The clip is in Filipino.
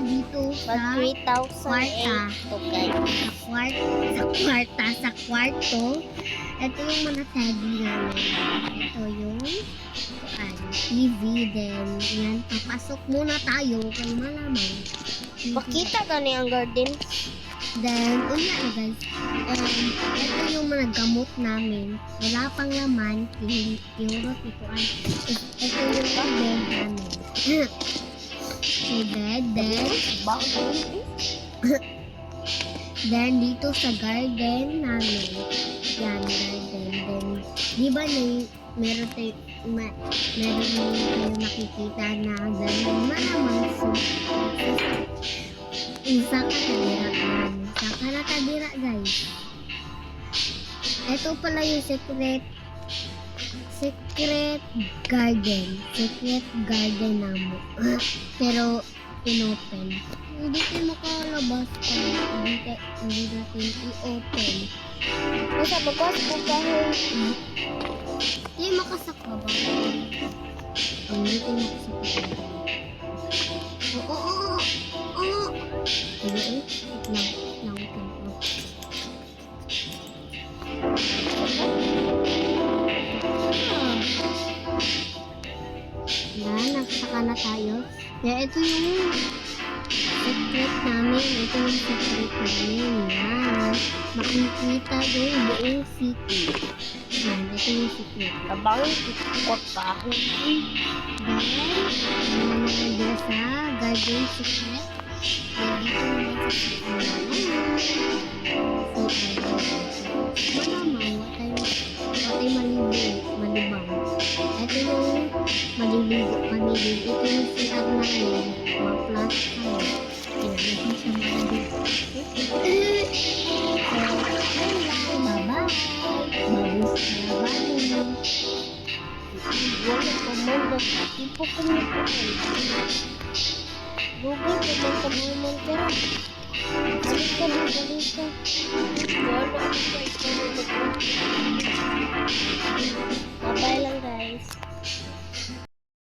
dito sa 3,008 to guys. sa kwarto. Ito yung mga teddy namin. Ito yung TV. Then, yan. Papasok muna tayo kay malamang. Makita gani ang garden. Then, unya na guys. Ito yung mga gamot namin. Wala pang laman. Iurot ito. Ito yung bed namin. Bed. Then, dito sa garden namin. Yan, garden. Then, di ba meron tayo makikita na ganun malamang isa ka nadira yan. Isa ka nakadira guys. Ito pala yung secret garden namo. Pero inopen. Hindi tayo makalabas pa. Hindi natin i-open. Masa bagas ko kahit Hindi makasakwa ba? Hindi tayo makasakwa. Oo. Hindi lang. Yan, nagsaka na tayo. Kaya ito yung secret namin. Yan. Makikita yung buong city. Yan, ito yung secret. kabangin ko kahit. Then, naman sa garden secret. Then, dito naman sa secret. Malibang. Ito yung maliligo. Ito yung sikat namin. Mga plus tayo. Pinagin siya maliligo. So, ayun lang. Bye-bye. Bagus na bye. Wala pa man ba? Tipo ko mo ko. Lugi pa man ka mo man ka. Balik ka.